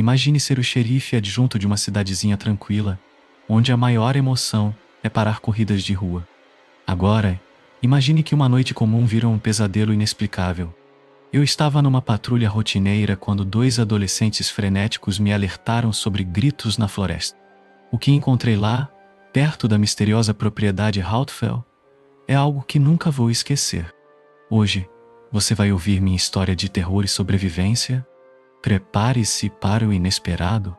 Imagine ser o xerife adjunto de uma cidadezinha tranquila, onde a maior emoção é parar corridas de rua. Agora, imagine que uma noite comum vira um pesadelo inexplicável. Eu estava numa patrulha rotineira quando dois adolescentes frenéticos me alertaram sobre gritos na floresta. O que encontrei lá, perto da misteriosa propriedade Haltfell, é algo que nunca vou esquecer. Hoje, você vai ouvir minha história de terror e sobrevivência. Prepare-se para o inesperado.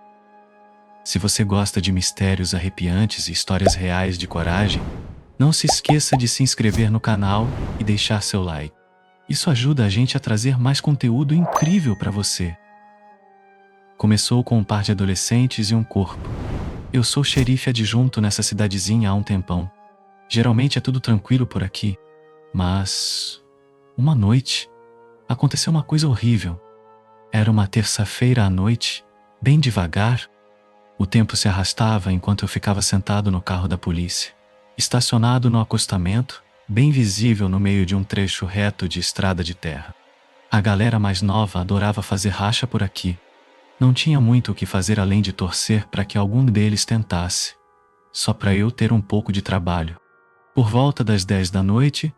Se você gosta de mistérios arrepiantes e histórias reais de coragem, não se esqueça de se inscrever no canal e deixar seu like. Isso ajuda a gente a trazer mais conteúdo incrível para você. Começou com um par de adolescentes e um corpo. Eu sou xerife adjunto nessa cidadezinha há um tempão. Geralmente é tudo tranquilo por aqui, mas uma noite aconteceu uma coisa horrível. Era uma terça-feira à noite, bem devagar. O tempo se arrastava enquanto eu ficava sentado no carro da polícia, estacionado no acostamento, bem visível no meio de um trecho reto de estrada de terra. A galera mais nova adorava fazer racha por aqui. Não tinha muito o que fazer além de torcer para que algum deles tentasse, só para eu ter um pouco de trabalho. Por volta das 10 da noite,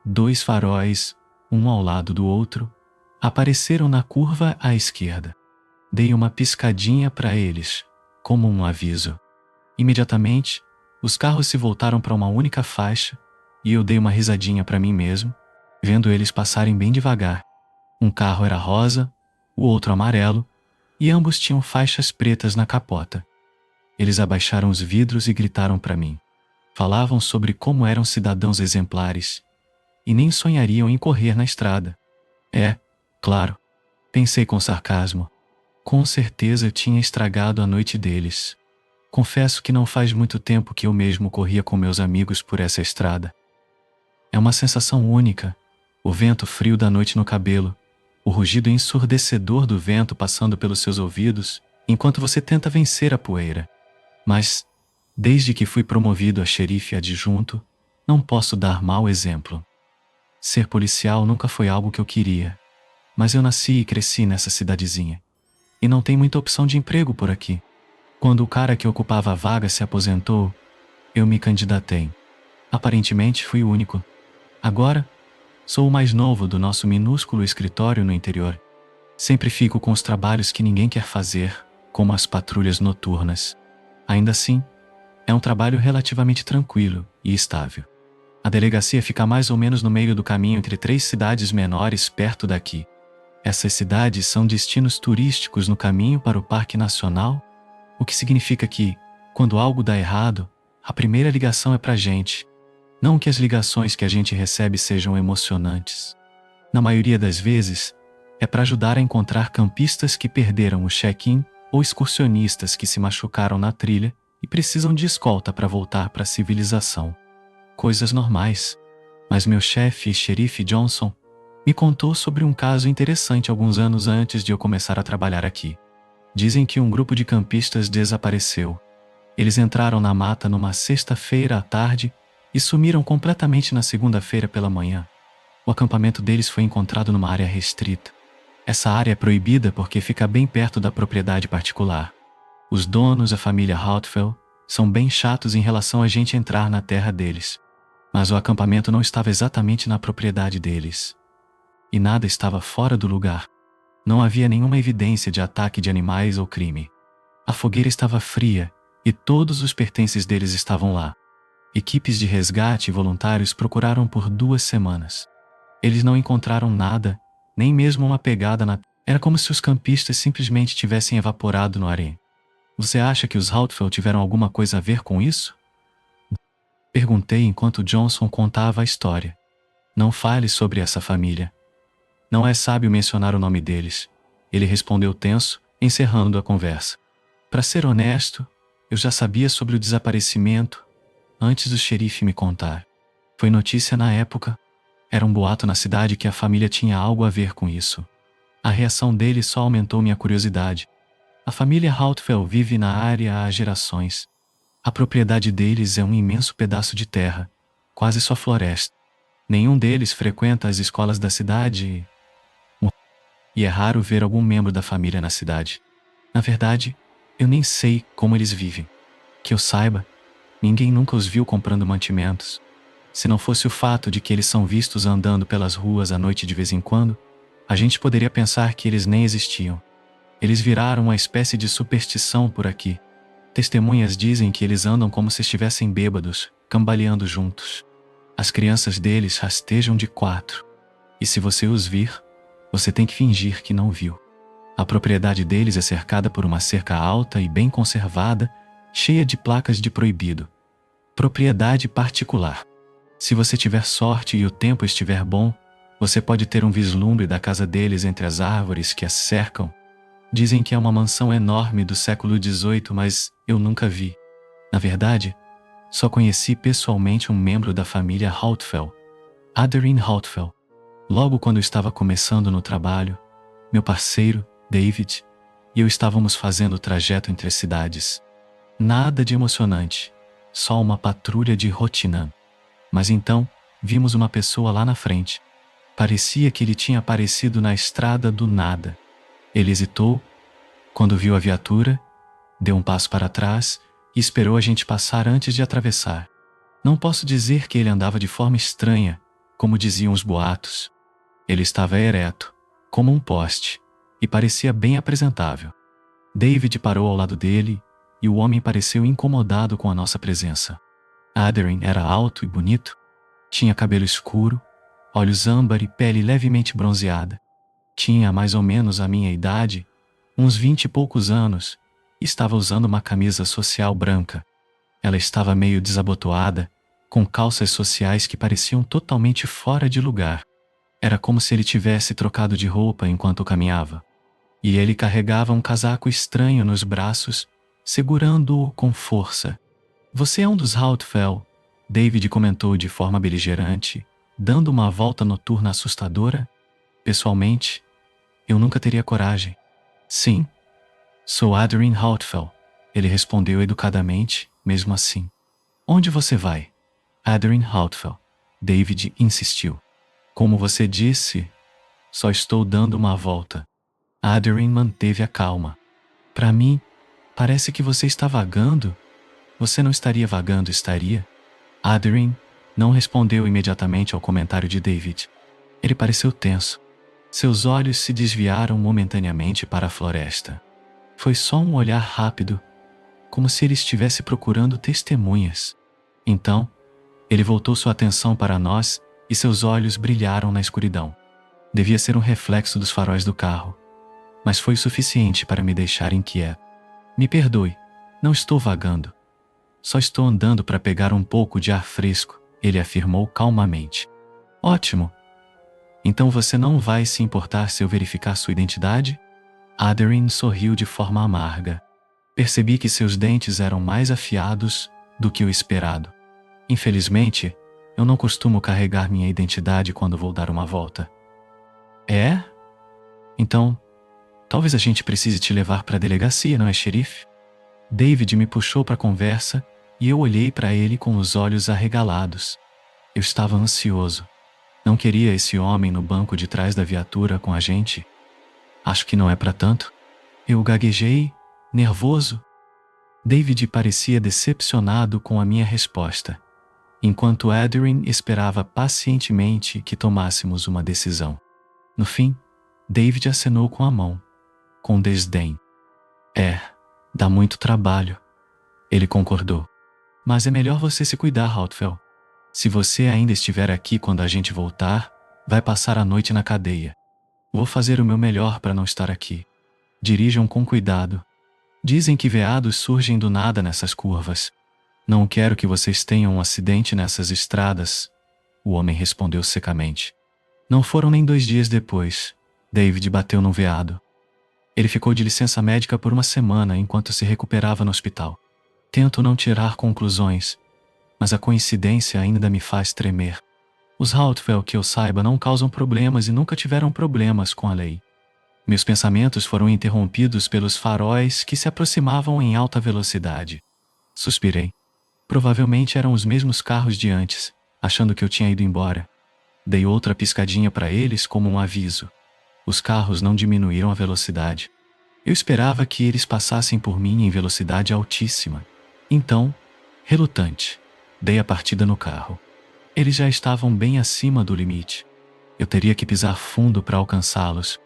dois faróis, um ao lado do outro, apareceram na curva à esquerda. Dei uma piscadinha para eles, como um aviso. Imediatamente, os carros se voltaram para uma única faixa e eu dei uma risadinha para mim mesmo, vendo eles passarem bem devagar. Um carro era rosa, o outro amarelo, e ambos tinham faixas pretas na capota. Eles abaixaram os vidros e gritaram para mim. Falavam sobre como eram cidadãos exemplares e nem sonhariam em correr na estrada. Claro, pensei com sarcasmo. Com certeza eu tinha estragado a noite deles. Confesso que não faz muito tempo que eu mesmo corria com meus amigos por essa estrada. É uma sensação única, o vento frio da noite no cabelo, o rugido ensurdecedor do vento passando pelos seus ouvidos, enquanto você tenta vencer a poeira. Mas, desde que fui promovido a xerife adjunto, não posso dar mau exemplo. Ser policial nunca foi algo que eu queria, mas eu nasci e cresci nessa cidadezinha. E não tem muita opção de emprego por aqui. Quando o cara que ocupava a vaga se aposentou, eu me candidatei. Aparentemente fui o único. Agora, sou o mais novo do nosso minúsculo escritório no interior. Sempre fico com os trabalhos que ninguém quer fazer, como as patrulhas noturnas. Ainda assim, é um trabalho relativamente tranquilo e estável. A delegacia fica mais ou menos no meio do caminho entre 3 cidades menores perto daqui. Essas cidades são destinos turísticos no caminho para o Parque Nacional, o que significa que, quando algo dá errado, a primeira ligação é pra gente. Não que as ligações que a gente recebe sejam emocionantes. Na maioria das vezes, é para ajudar a encontrar campistas que perderam o check-in ou excursionistas que se machucaram na trilha e precisam de escolta para voltar para a civilização. Coisas normais. Mas meu chefe, xerife Johnson, me contou sobre um caso interessante alguns anos antes de eu começar a trabalhar aqui. Dizem que um grupo de campistas desapareceu. Eles entraram na mata numa sexta-feira à tarde e sumiram completamente na segunda-feira pela manhã. O acampamento deles foi encontrado numa área restrita. Essa área é proibida porque fica bem perto da propriedade particular. Os donos, a família Haltfell, são bem chatos em relação a gente entrar na terra deles. Mas o acampamento não estava exatamente na propriedade deles. E nada estava fora do lugar. Não havia nenhuma evidência de ataque de animais ou crime. A fogueira estava fria e todos os pertences deles estavam lá. Equipes de resgate e voluntários procuraram por 2 semanas. Eles não encontraram nada, nem mesmo uma pegada na... Era como se os campistas simplesmente tivessem evaporado no areia. Você acha que os Haltfell tiveram alguma coisa a ver com isso? Perguntei enquanto Johnson contava a história. Não fale sobre essa família. Não é sábio mencionar o nome deles. Ele respondeu tenso, encerrando a conversa. Para ser honesto, eu já sabia sobre o desaparecimento antes do xerife me contar. Foi notícia na época. Era um boato na cidade que a família tinha algo a ver com isso. A reação dele só aumentou minha curiosidade. A família Haltfell vive na área há gerações. A propriedade deles é um imenso pedaço de terra, quase só floresta. Nenhum deles frequenta as escolas da cidade e é raro ver algum membro da família na cidade. Na verdade, eu nem sei como eles vivem. Que eu saiba, ninguém nunca os viu comprando mantimentos. Se não fosse o fato de que eles são vistos andando pelas ruas à noite de vez em quando, a gente poderia pensar que eles nem existiam. Eles viraram uma espécie de superstição por aqui. Testemunhas dizem que eles andam como se estivessem bêbados, cambaleando juntos. As crianças deles rastejam de 4. E se você os vir, você tem que fingir que não viu. A propriedade deles é cercada por uma cerca alta e bem conservada, cheia de placas de proibido. Propriedade particular. Se você tiver sorte e o tempo estiver bom, você pode ter um vislumbre da casa deles entre as árvores que as cercam. Dizem que é uma mansão enorme do século XVIII, mas eu nunca vi. Na verdade, só conheci pessoalmente um membro da família Haltfell, Adrian Haltfell. Logo quando eu estava começando no trabalho, meu parceiro, David, e eu estávamos fazendo o trajeto entre as cidades. Nada de emocionante, só uma patrulha de rotina. Mas então, vimos uma pessoa lá na frente. Parecia que ele tinha aparecido na estrada do nada. Ele hesitou, quando viu a viatura, deu um passo para trás e esperou a gente passar antes de atravessar. Não posso dizer que ele andava de forma estranha, como diziam os boatos. Ele estava ereto, como um poste, e parecia bem apresentável. David parou ao lado dele e o homem pareceu incomodado com a nossa presença. Adrian era alto e bonito, tinha cabelo escuro, olhos âmbar e pele levemente bronzeada. Tinha mais ou menos a minha idade, uns 20 e poucos anos, e estava usando uma camisa social branca. Ela estava meio desabotoada, com calças sociais que pareciam totalmente fora de lugar. Era como se ele tivesse trocado de roupa enquanto caminhava. E ele carregava um casaco estranho nos braços, segurando-o com força. Você é um dos Haltfell, David comentou de forma beligerante, dando uma volta noturna assustadora. Pessoalmente, eu nunca teria coragem. Sim, sou Adrian Haltfell, ele respondeu educadamente, mesmo assim. Onde você vai? Adrian Haltfell, David insistiu. Como você disse, só estou dando uma volta. Adrian manteve a calma. Para mim, parece que você está vagando. Você não estaria vagando, estaria? Adrian não respondeu imediatamente ao comentário de David. Ele pareceu tenso. Seus olhos se desviaram momentaneamente para a floresta. Foi só um olhar rápido, como se ele estivesse procurando testemunhas. Então, ele voltou sua atenção para nós e seus olhos brilharam na escuridão. Devia ser um reflexo dos faróis do carro, mas foi suficiente para me deixar inquieto. Me perdoe, não estou vagando. Só estou andando para pegar um pouco de ar fresco, ele afirmou calmamente. Ótimo. Então você não vai se importar se eu verificar sua identidade? Adrian sorriu de forma amarga. Percebi que seus dentes eram mais afiados do que o esperado. Infelizmente, eu não costumo carregar minha identidade quando vou dar uma volta. É? Então, talvez a gente precise te levar para a delegacia, não é, xerife? David me puxou para a conversa e eu olhei para ele com os olhos arregalados. Eu estava ansioso. Não queria esse homem no banco de trás da viatura com a gente. Acho que não é para tanto. Eu gaguejei, nervoso. David parecia decepcionado com a minha resposta, enquanto Adrian esperava pacientemente que tomássemos uma decisão. No fim, David acenou com a mão, com desdém. Dá muito trabalho. Ele concordou. Mas é melhor você se cuidar, Haltfell. Se você ainda estiver aqui quando a gente voltar, vai passar a noite na cadeia. Vou fazer o meu melhor para não estar aqui. Dirijam com cuidado. Dizem que veados surgem do nada nessas curvas. Não quero que vocês tenham um acidente nessas estradas, o homem respondeu secamente. Não foram nem 2 dias depois. David bateu num veado. Ele ficou de licença médica por uma semana enquanto se recuperava no hospital. Tento não tirar conclusões, mas a coincidência ainda me faz tremer. Os Haltfell, que eu saiba, não causam problemas e nunca tiveram problemas com a lei. Meus pensamentos foram interrompidos pelos faróis que se aproximavam em alta velocidade. Suspirei. Provavelmente eram os mesmos carros de antes, achando que eu tinha ido embora. Dei outra piscadinha para eles como um aviso. Os carros não diminuíram a velocidade. Eu esperava que eles passassem por mim em velocidade altíssima. Então, relutante, dei a partida no carro. Eles já estavam bem acima do limite. Eu teria que pisar fundo para alcançá-los.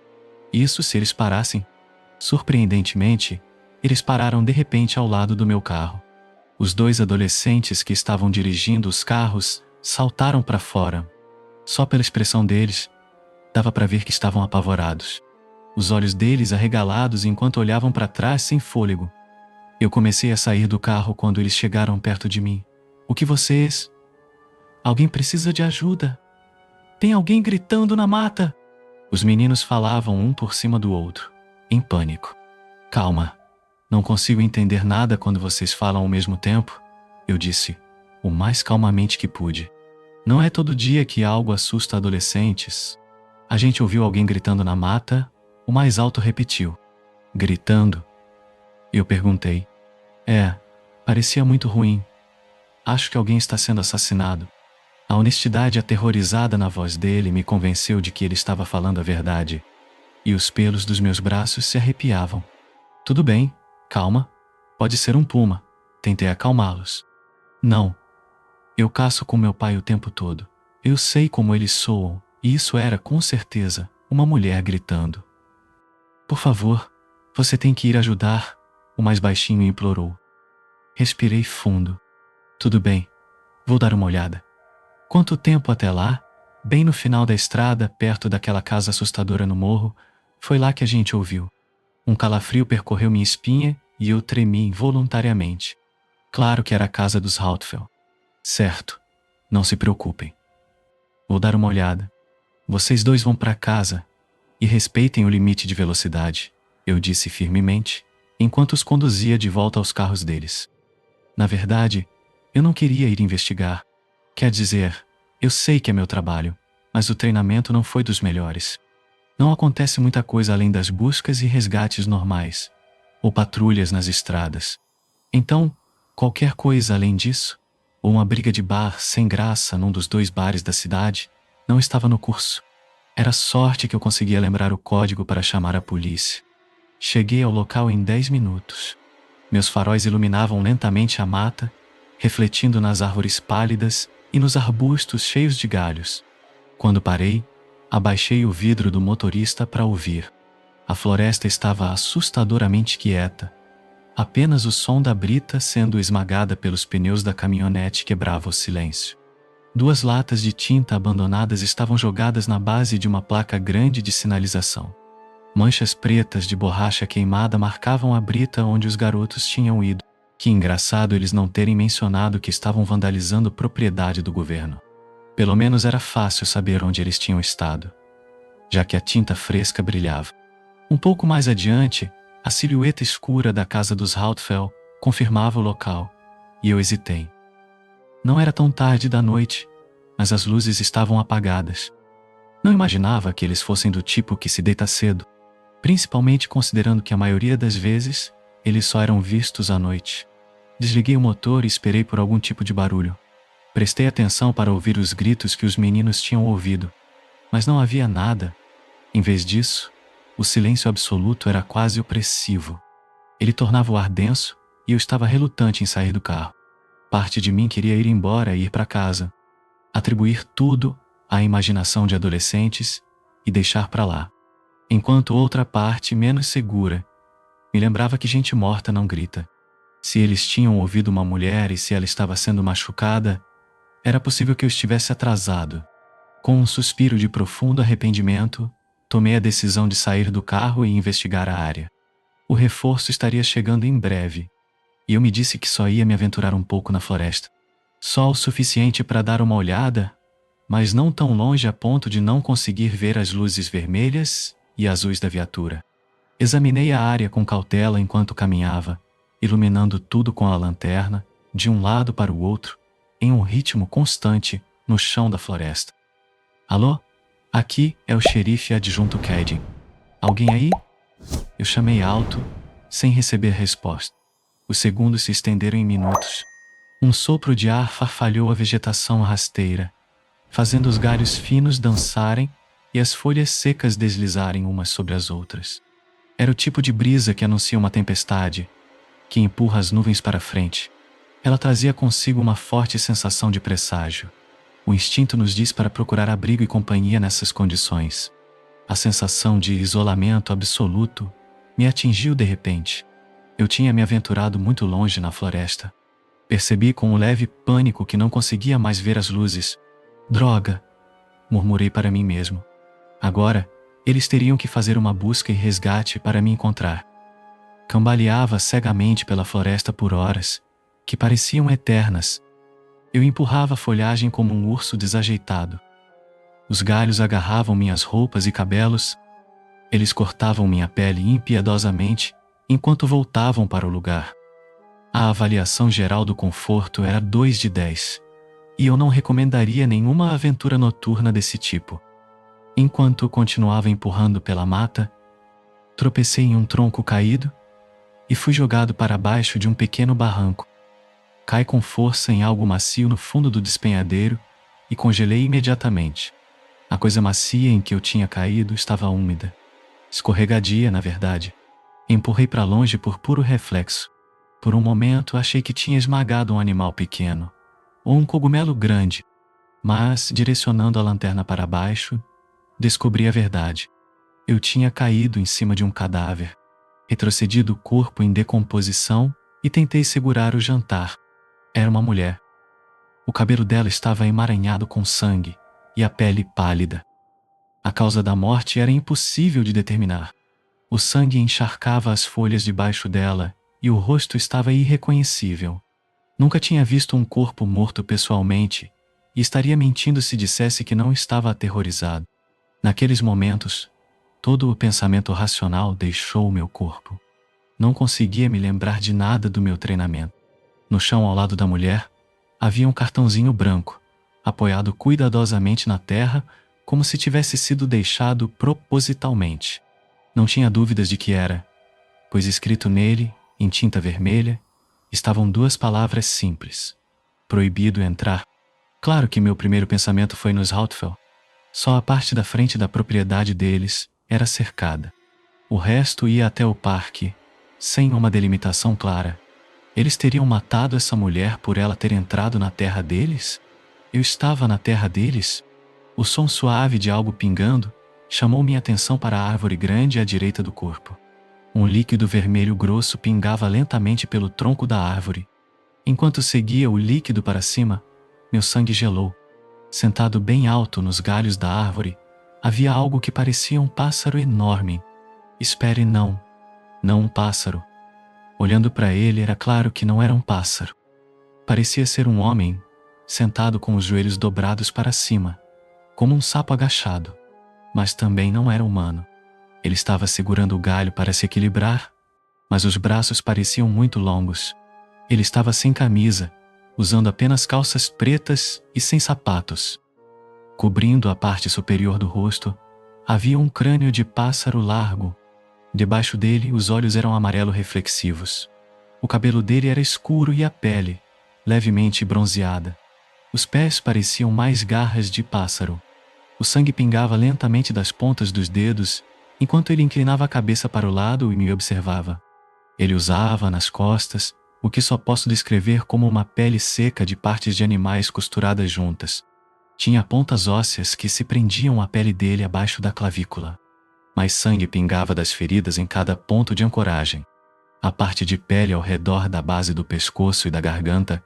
Isso se eles parassem. Surpreendentemente, eles pararam de repente ao lado do meu carro. Os dois adolescentes que estavam dirigindo os carros saltaram para fora. Só pela expressão deles, dava para ver que estavam apavorados. Os olhos deles arregalados enquanto olhavam para trás sem fôlego. Eu comecei a sair do carro quando eles chegaram perto de mim. O que vocês? Alguém precisa de ajuda. Tem alguém gritando na mata. Os meninos falavam um por cima do outro, em pânico. Calma. Não consigo entender nada quando vocês falam ao mesmo tempo, eu disse, o mais calmamente que pude. Não é todo dia que algo assusta adolescentes. A gente ouviu alguém gritando na mata, o mais alto repetiu. Gritando? Eu perguntei. Parecia muito ruim. Acho que alguém está sendo assassinado. A honestidade aterrorizada na voz dele me convenceu de que ele estava falando a verdade. E os pelos dos meus braços se arrepiavam. Tudo bem, calma. Pode ser um puma. Tentei acalmá-los. Não. Eu caço com meu pai o tempo todo. Eu sei como eles soam, e isso era, com certeza, uma mulher gritando. Por favor, você tem que ir ajudar, o mais baixinho implorou. Respirei fundo. Tudo bem, vou dar uma olhada. Quanto tempo até lá? Bem no final da estrada, perto daquela casa assustadora no morro, foi lá que a gente ouviu. Um calafrio percorreu minha espinha e eu tremi involuntariamente. Claro que era a casa dos Haltfeld. Certo, não se preocupem. Vou dar uma olhada. Vocês dois vão para casa e respeitem o limite de velocidade, eu disse firmemente, enquanto os conduzia de volta aos carros deles. Na verdade, eu não queria ir investigar. Quer dizer, eu sei que é meu trabalho, mas o treinamento não foi dos melhores. Não acontece muita coisa além das buscas e resgates normais, ou patrulhas nas estradas. Então, qualquer coisa além disso, ou uma briga de bar sem graça num dos 2 bares da cidade, não estava no curso. Era sorte que eu conseguia lembrar o código para chamar a polícia. Cheguei ao local em 10 minutos. Meus faróis iluminavam lentamente a mata, refletindo nas árvores pálidas e nos arbustos cheios de galhos. Quando parei, abaixei o vidro do motorista para ouvir. A floresta estava assustadoramente quieta. Apenas o som da brita sendo esmagada pelos pneus da caminhonete quebrava o silêncio. 2 latas de tinta abandonadas estavam jogadas na base de uma placa grande de sinalização. Manchas pretas de borracha queimada marcavam a brita onde os garotos tinham ido. Que engraçado eles não terem mencionado que estavam vandalizando propriedade do governo. Pelo menos era fácil saber onde eles tinham estado, já que a tinta fresca brilhava. Um pouco mais adiante, a silhueta escura da casa dos Haltfeld confirmava o local, e eu hesitei. Não era tão tarde da noite, mas as luzes estavam apagadas. Não imaginava que eles fossem do tipo que se deita cedo, principalmente considerando que a maioria das vezes eles só eram vistos à noite. Desliguei o motor e esperei por algum tipo de barulho. Prestei atenção para ouvir os gritos que os meninos tinham ouvido, mas não havia nada. Em vez disso, o silêncio absoluto era quase opressivo. Ele tornava o ar denso e eu estava relutante em sair do carro. Parte de mim queria ir embora e ir para casa, atribuir tudo à imaginação de adolescentes e deixar para lá. Enquanto outra parte, menos segura, me lembrava que gente morta não grita. Se eles tinham ouvido uma mulher e se ela estava sendo machucada, era possível que eu estivesse atrasado. Com um suspiro de profundo arrependimento, tomei a decisão de sair do carro e investigar a área. O reforço estaria chegando em breve, e eu me disse que só ia me aventurar um pouco na floresta. Só o suficiente para dar uma olhada, mas não tão longe a ponto de não conseguir ver as luzes vermelhas e azuis da viatura. Examinei a área com cautela enquanto caminhava, iluminando tudo com a lanterna, de um lado para o outro, em um ritmo constante, no chão da floresta. Alô? Aqui é o xerife adjunto Cadin. Alguém aí? Eu chamei alto, sem receber resposta. Os segundos se estenderam em minutos. Um sopro de ar farfalhou a vegetação rasteira, fazendo os galhos finos dançarem e as folhas secas deslizarem umas sobre as outras. Era o tipo de brisa que anuncia uma tempestade, que empurra as nuvens para frente. Ela trazia consigo uma forte sensação de presságio. O instinto nos diz para procurar abrigo e companhia nessas condições. A sensação de isolamento absoluto me atingiu de repente. Eu tinha me aventurado muito longe na floresta. Percebi com um leve pânico que não conseguia mais ver as luzes. Droga! Murmurei para mim mesmo. Agora, eles teriam que fazer uma busca e resgate para me encontrar. Cambaleava cegamente pela floresta por horas, que pareciam eternas. Eu empurrava a folhagem como um urso desajeitado. Os galhos agarravam minhas roupas e cabelos. Eles cortavam minha pele impiedosamente, enquanto voltavam para o lugar. A avaliação geral do conforto era 2 de 10, e eu não recomendaria nenhuma aventura noturna desse tipo. Enquanto continuava empurrando pela mata, tropecei em um tronco caído e fui jogado para baixo de um pequeno barranco. Caí com força em algo macio no fundo do despenhadeiro e congelei imediatamente. A coisa macia em que eu tinha caído estava úmida. Escorregadia, na verdade. Empurrei para longe por puro reflexo. Por um momento achei que tinha esmagado um animal pequeno, ou um cogumelo grande, mas, direcionando a lanterna para baixo, descobri a verdade. Eu tinha caído em cima de um cadáver, retrocedido o corpo em decomposição e tentei segurar o jantar. Era uma mulher. O cabelo dela estava emaranhado com sangue e a pele pálida. A causa da morte era impossível de determinar. O sangue encharcava as folhas debaixo dela e o rosto estava irreconhecível. Nunca tinha visto um corpo morto pessoalmente e estaria mentindo se dissesse que não estava aterrorizado. Naqueles momentos, todo o pensamento racional deixou o meu corpo. Não conseguia me lembrar de nada do meu treinamento. No chão ao lado da mulher, havia um cartãozinho branco, apoiado cuidadosamente na terra, como se tivesse sido deixado propositalmente. Não tinha dúvidas de que era, pois escrito nele, em tinta vermelha, estavam 2 palavras simples: proibido entrar. Claro que meu primeiro pensamento foi nos Hautfel. Só a parte da frente da propriedade deles era cercada. O resto ia até o parque, sem uma delimitação clara. Eles teriam matado essa mulher por ela ter entrado na terra deles? Eu estava na terra deles? O som suave de algo pingando chamou minha atenção para a árvore grande à direita do corpo. Um líquido vermelho grosso pingava lentamente pelo tronco da árvore. Enquanto seguia o líquido para cima, meu sangue gelou. Sentado bem alto nos galhos da árvore, havia algo que parecia um pássaro enorme. Espere, não. Não um pássaro. Olhando para ele, era claro que não era um pássaro. Parecia ser um homem, sentado com os joelhos dobrados para cima, como um sapo agachado. Mas também não era humano. Ele estava segurando o galho para se equilibrar, mas os braços pareciam muito longos. Ele estava sem camisa, usando apenas calças pretas e sem sapatos. Cobrindo a parte superior do rosto, havia um crânio de pássaro largo. Debaixo dele, os olhos eram amarelo reflexivos. O cabelo dele era escuro e a pele, levemente bronzeada. Os pés pareciam mais garras de pássaro. O sangue pingava lentamente das pontas dos dedos, enquanto ele inclinava a cabeça para o lado e me observava. Ele usava, nas costas, o que só posso descrever como uma pele seca de partes de animais costuradas juntas. Tinha pontas ósseas que se prendiam à pele dele abaixo da clavícula. Mas sangue pingava das feridas em cada ponto de ancoragem. A parte de pele ao redor da base do pescoço e da garganta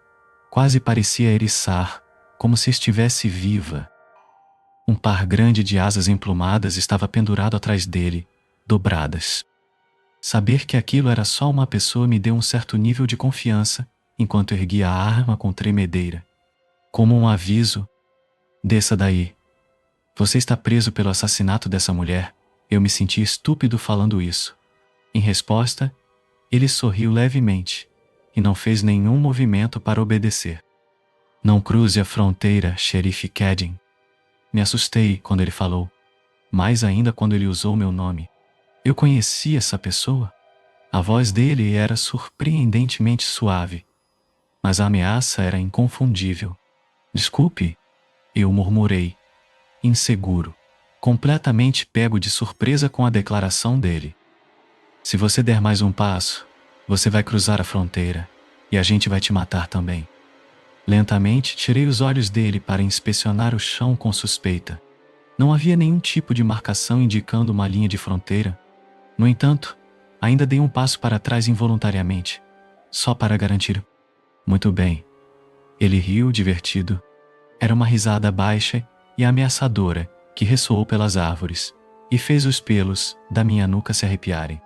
quase parecia eriçar, como se estivesse viva. Um par grande de asas emplumadas estava pendurado atrás dele, dobradas. Saber que aquilo era só uma pessoa me deu um certo nível de confiança, enquanto erguia a arma com tremedeira. Como um aviso: desça daí. Você está preso pelo assassinato dessa mulher. Eu me senti estúpido falando isso. Em resposta, ele sorriu levemente e não fez nenhum movimento para obedecer. Não cruze a fronteira, xerife Kedin. Me assustei quando ele falou, mais ainda quando ele usou meu nome. Eu conhecia essa pessoa. A voz dele era surpreendentemente suave, mas a ameaça era inconfundível. Desculpe, eu murmurei, inseguro, completamente pego de surpresa com a declaração dele. Se você der mais um passo, você vai cruzar a fronteira e a gente vai te matar também. Lentamente tirei os olhos dele para inspecionar o chão com suspeita. Não havia nenhum tipo de marcação indicando uma linha de fronteira. No entanto, ainda dei um passo para trás involuntariamente, só para garantir. Muito bem. Ele riu, divertido. Era uma risada baixa e ameaçadora que ressoou pelas árvores e fez os pelos da minha nuca se arrepiarem.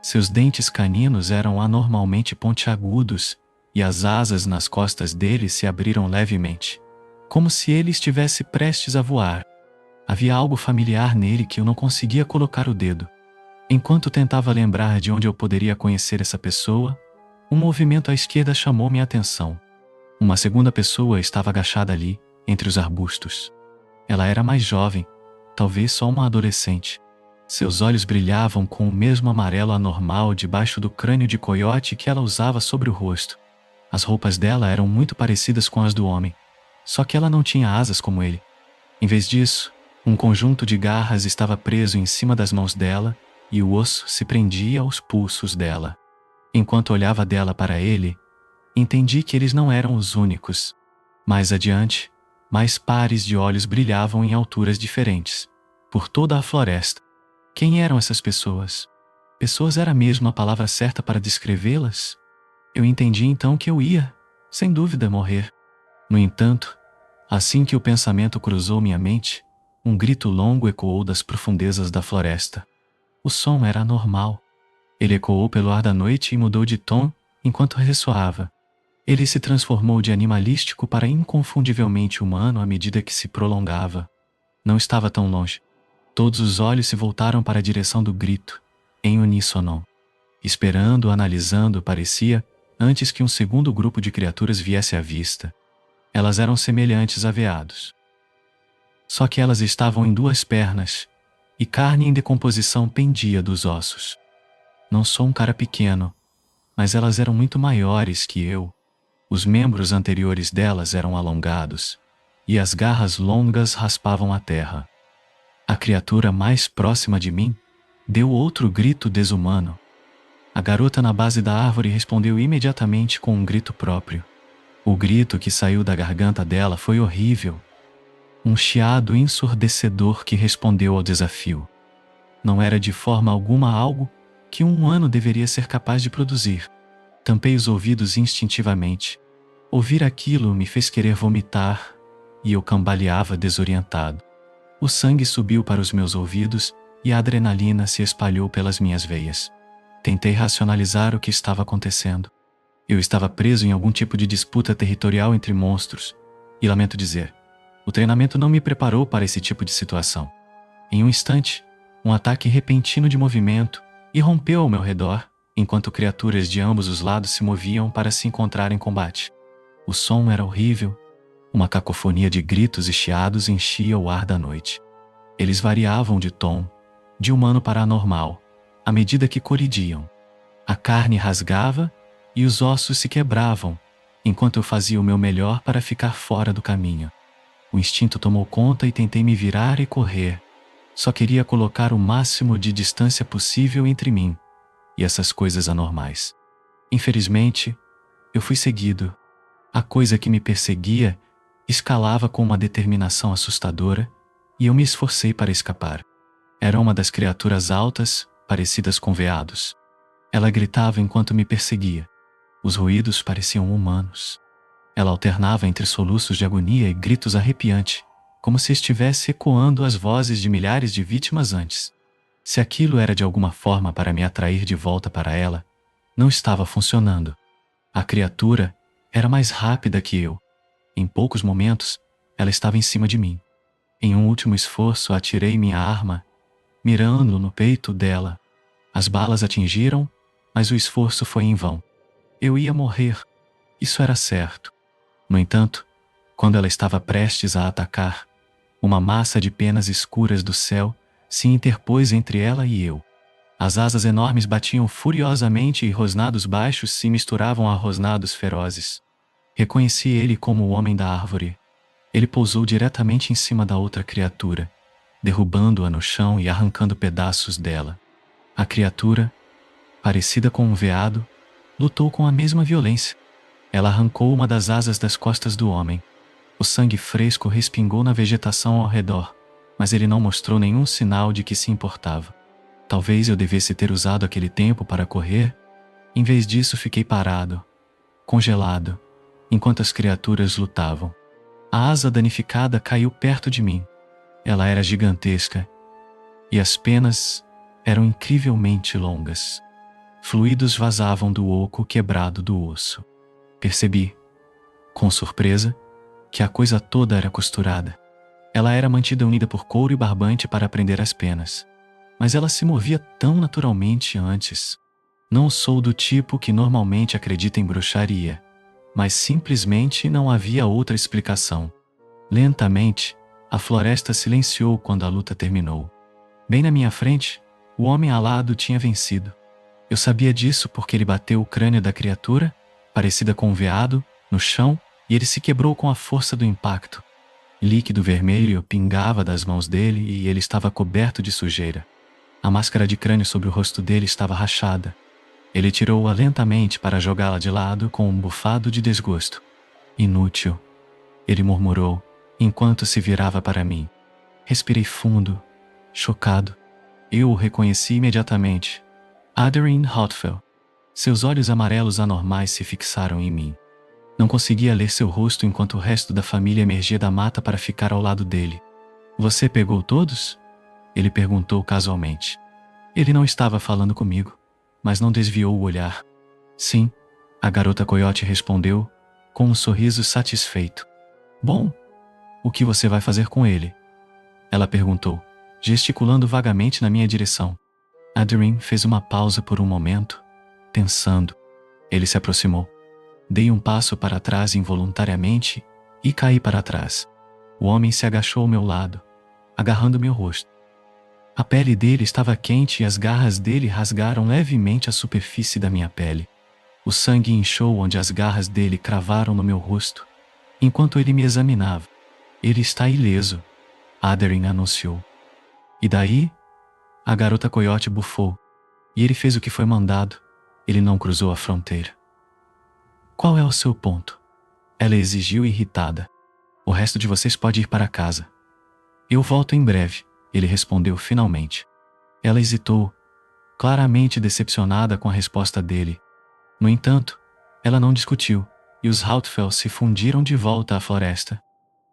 Seus dentes caninos eram anormalmente pontiagudos e as asas nas costas dele se abriram levemente, como se ele estivesse prestes a voar. Havia algo familiar nele que eu não conseguia colocar o dedo. Enquanto tentava lembrar de onde eu poderia conhecer essa pessoa, um movimento à esquerda chamou minha atenção. Uma segunda pessoa estava agachada ali, entre os arbustos. Ela era mais jovem, talvez só uma adolescente. Seus olhos brilhavam com o mesmo amarelo anormal debaixo do crânio de coiote que ela usava sobre o rosto. As roupas dela eram muito parecidas com as do homem, só que ela não tinha asas como ele. Em vez disso, um conjunto de garras estava preso em cima das mãos dela e o osso se prendia aos pulsos dela. Enquanto olhava dela para ele, entendi que eles não eram os únicos. Mais adiante, mais pares de olhos brilhavam em alturas diferentes, por toda a floresta. Quem eram essas pessoas? Pessoas era mesmo a palavra certa para descrevê-las? Eu entendi então que eu ia, sem dúvida, morrer. No entanto, assim que o pensamento cruzou minha mente, um grito longo ecoou das profundezas da floresta. O som era anormal. Ele ecoou pelo ar da noite e mudou de tom enquanto ressoava. Ele se transformou de animalístico para inconfundivelmente humano à medida que se prolongava. Não estava tão longe. Todos os olhos se voltaram para a direção do grito, em uníssono. Esperando, analisando, parecia, antes que um segundo grupo de criaturas viesse à vista. Elas eram semelhantes a veados. Só que elas estavam em duas pernas, e carne em decomposição pendia dos ossos. Não sou um cara pequeno, mas elas eram muito maiores que eu. Os membros anteriores delas eram alongados, e as garras longas raspavam a terra. A criatura mais próxima de mim deu outro grito desumano. A garota na base da árvore respondeu imediatamente com um grito próprio. O grito que saiu da garganta dela foi horrível. Um chiado ensurdecedor que respondeu ao desafio. Não era de forma alguma algo que um humano deveria ser capaz de produzir. Tampei os ouvidos instintivamente. Ouvir aquilo me fez querer vomitar, e eu cambaleava desorientado. O sangue subiu para os meus ouvidos e a adrenalina se espalhou pelas minhas veias. Tentei racionalizar o que estava acontecendo. Eu estava preso em algum tipo de disputa territorial entre monstros, e lamento dizer, o treinamento não me preparou para esse tipo de situação. Em um instante, um ataque repentino de movimento irrompeu ao meu redor, enquanto criaturas de ambos os lados se moviam para se encontrar em combate. O som era horrível. Uma cacofonia de gritos e chiados enchia o ar da noite. Eles variavam de tom, de humano para anormal, à medida que colidiam. A carne rasgava e os ossos se quebravam, enquanto eu fazia o meu melhor para ficar fora do caminho. O instinto tomou conta e tentei me virar e correr. Só queria colocar o máximo de distância possível entre mim e essas coisas anormais. Infelizmente, eu fui seguido. A coisa que me perseguia escalava com uma determinação assustadora e eu me esforcei para escapar. Era uma das criaturas altas, parecidas com veados. Ela gritava enquanto me perseguia. Os ruídos pareciam humanos. Ela alternava entre soluços de agonia e gritos arrepiantes, como se estivesse ecoando as vozes de milhares de vítimas antes. Se aquilo era de alguma forma para me atrair de volta para ela, não estava funcionando. A criatura era mais rápida que eu. Em poucos momentos, ela estava em cima de mim. Em um último esforço, atirei minha arma, mirando no peito dela. As balas atingiram, mas o esforço foi em vão. Eu ia morrer. Isso era certo. No entanto, quando ela estava prestes a atacar, uma massa de penas escuras do céu se interpôs entre ela e eu. As asas enormes batiam furiosamente e rosnados baixos se misturavam a rosnados ferozes. Reconheci ele como o homem da árvore. Ele pousou diretamente em cima da outra criatura, derrubando-a no chão e arrancando pedaços dela. A criatura parecida com um veado, lutou com a mesma violência. Ela arrancou uma das asas das costas do homem. O sangue fresco respingou na vegetação ao redor, mas ele não mostrou nenhum sinal de que se importava. Talvez eu devesse ter usado aquele tempo para correr. Em vez disso, fiquei parado, congelado, enquanto as criaturas lutavam. A asa danificada caiu perto de mim. Ela era gigantesca, e as penas eram incrivelmente longas. Fluidos vazavam do oco quebrado do osso. Percebi, com surpresa, que a coisa toda era costurada. Ela era mantida unida por couro e barbante para prender as penas. Mas ela se movia tão naturalmente antes. Não sou do tipo que normalmente acredita em bruxaria, mas simplesmente não havia outra explicação. Lentamente, a floresta silenciou quando a luta terminou. Bem na minha frente, o homem alado tinha vencido. Eu sabia disso porque ele bateu o crânio da criatura, parecida com um veado, no chão, e ele se quebrou com a força do impacto. Líquido vermelho pingava das mãos dele e ele estava coberto de sujeira. A máscara de crânio sobre o rosto dele estava rachada. Ele tirou-a lentamente para jogá-la de lado com um bufado de desgosto. Inútil, ele murmurou, enquanto se virava para mim. Respirei fundo, chocado. Eu o reconheci imediatamente. Adrien Hautfel. Seus olhos amarelos anormais se fixaram em mim. Não conseguia ler seu rosto enquanto o resto da família emergia da mata para ficar ao lado dele. Você pegou todos? Ele perguntou casualmente. Ele não estava falando comigo, mas não desviou o olhar. Sim, a garota coiote respondeu, com um sorriso satisfeito. Bom, o que você vai fazer com ele? Ela perguntou, gesticulando vagamente na minha direção. Adrien fez uma pausa por um momento, pensando. Ele se aproximou. Dei um passo para trás involuntariamente e caí para trás. O homem se agachou ao meu lado, agarrando meu rosto. A pele dele estava quente e as garras dele rasgaram levemente a superfície da minha pele. O sangue inchou onde as garras dele cravaram no meu rosto, enquanto ele me examinava. Ele está ileso, Adrien anunciou. E daí? A garota coiote bufou, e ele fez o que foi mandado. Ele não cruzou a fronteira. Qual é o seu ponto? Ela exigiu irritada. O resto de vocês pode ir para casa. Eu volto em breve, ele respondeu finalmente. Ela hesitou, claramente decepcionada com a resposta dele. No entanto, ela não discutiu, e os Hautfel se fundiram de volta à floresta.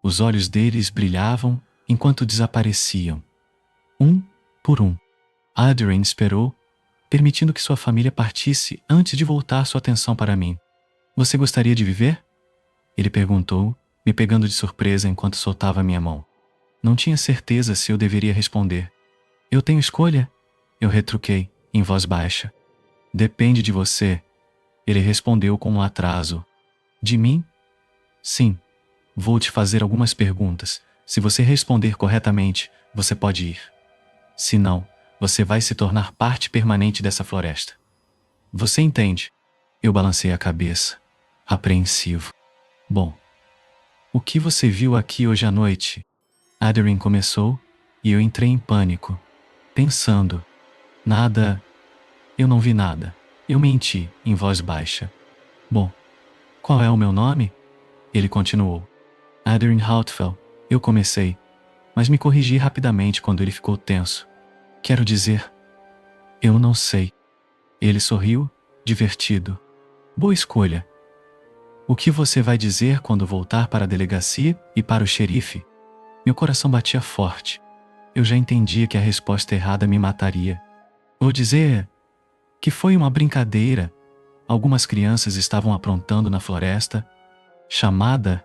Os olhos deles brilhavam enquanto desapareciam. Um por um. Adrien esperou, permitindo que sua família partisse antes de voltar sua atenção para mim. Você gostaria de viver? Ele perguntou, me pegando de surpresa enquanto soltava minha mão. Não tinha certeza se eu deveria responder. Eu tenho escolha? Eu retruquei, em voz baixa. Depende de você. Ele respondeu com um atraso. De mim? Sim. Vou te fazer algumas perguntas. Se você responder corretamente, você pode ir. Se não, você vai se tornar parte permanente dessa floresta. Você entende? Eu balancei a cabeça, apreensivo. Bom, o que você viu aqui hoje à noite? Adrien começou, e eu entrei em pânico, pensando. Nada. Eu não vi nada. Eu menti, em voz baixa. Bom, qual é o meu nome? Ele continuou. Adrien Hautfel, eu comecei, mas me corrigi rapidamente quando ele ficou tenso. Quero dizer, eu não sei. Ele sorriu, divertido. Boa escolha. O que você vai dizer quando voltar para a delegacia e para o xerife? Meu coração batia forte. Eu já entendia que a resposta errada me mataria. Vou dizer que foi uma brincadeira. Algumas crianças estavam aprontando na floresta. Chamada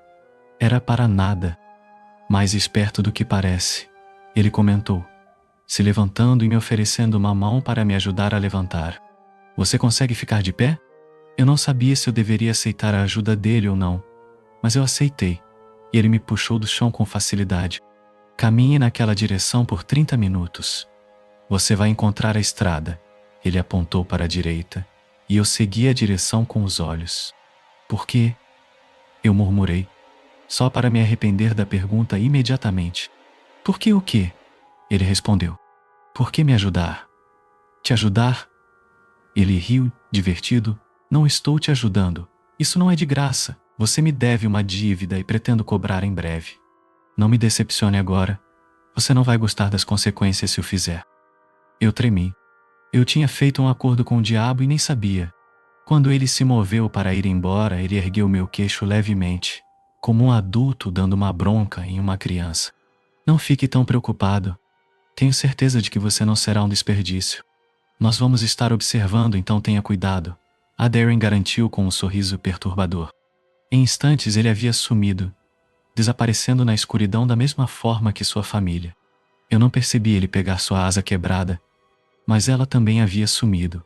era para nada. Mais esperto do que parece, ele comentou, se levantando e me oferecendo uma mão para me ajudar a levantar. Você consegue ficar de pé? Eu não sabia se eu deveria aceitar a ajuda dele ou não, mas eu aceitei, e ele me puxou do chão com facilidade. Caminhe naquela direção por 30 minutos. Você vai encontrar a estrada. Ele apontou para a direita, e eu segui a direção com os olhos. Por quê? Eu murmurei, só para me arrepender da pergunta imediatamente. Por que o quê? Ele respondeu. Por que me ajudar? Te ajudar? Ele riu, divertido. Não estou te ajudando. Isso não é de graça. Você me deve uma dívida e pretendo cobrar em breve. Não me decepcione agora. Você não vai gostar das consequências se o fizer. Eu tremi. Eu tinha feito um acordo com o diabo e nem sabia. Quando ele se moveu para ir embora, ele ergueu meu queixo levemente, como um adulto dando uma bronca em uma criança. Não fique tão preocupado. Tenho certeza de que você não será um desperdício. Nós vamos estar observando, então tenha cuidado. A Darren garantiu com um sorriso perturbador. Em instantes ele havia sumido, desaparecendo na escuridão da mesma forma que sua família. Eu não percebi ele pegar sua asa quebrada, mas ela também havia sumido.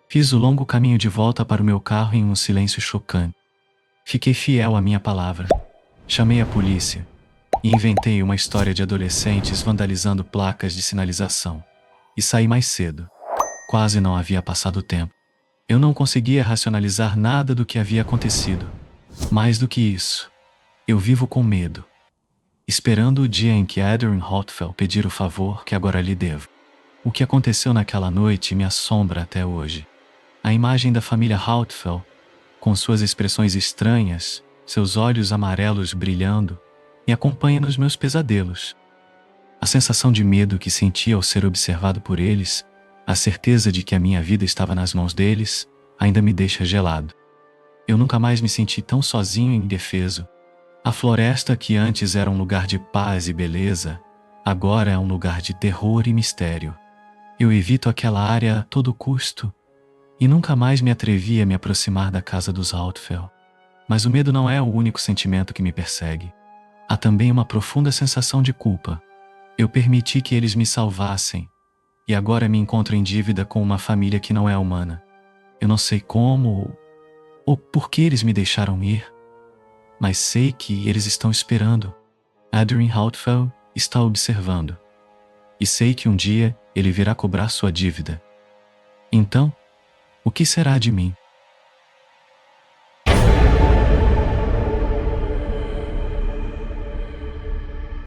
Fiz o longo caminho de volta para o meu carro em um silêncio chocante. Fiquei fiel à minha palavra. Chamei a polícia e inventei uma história de adolescentes vandalizando placas de sinalização. E saí mais cedo. Quase não havia passado tempo. Eu não conseguia racionalizar nada do que havia acontecido. Mais do que isso, eu vivo com medo, esperando o dia em que Adrian Hotfeld pedir o favor que agora lhe devo. O que aconteceu naquela noite me assombra até hoje. A imagem da família Hotfeld, com suas expressões estranhas, seus olhos amarelos brilhando, me acompanha nos meus pesadelos. A sensação de medo que senti ao ser observado por eles, a certeza de que a minha vida estava nas mãos deles, ainda me deixa gelado. Eu nunca mais me senti tão sozinho e indefeso. A floresta que antes era um lugar de paz e beleza, agora é um lugar de terror e mistério. Eu evito aquela área a todo custo e nunca mais me atrevi a me aproximar da casa dos Hotfeld. Mas o medo não é o único sentimento que me persegue. Há também uma profunda sensação de culpa. Eu permiti que eles me salvassem e agora me encontro em dívida com uma família que não é humana. Eu não sei como ou por que eles me deixaram ir, mas sei que eles estão esperando. Adrian Hotfeld está observando. E sei que um dia ele virá cobrar sua dívida. Então, o que será de mim?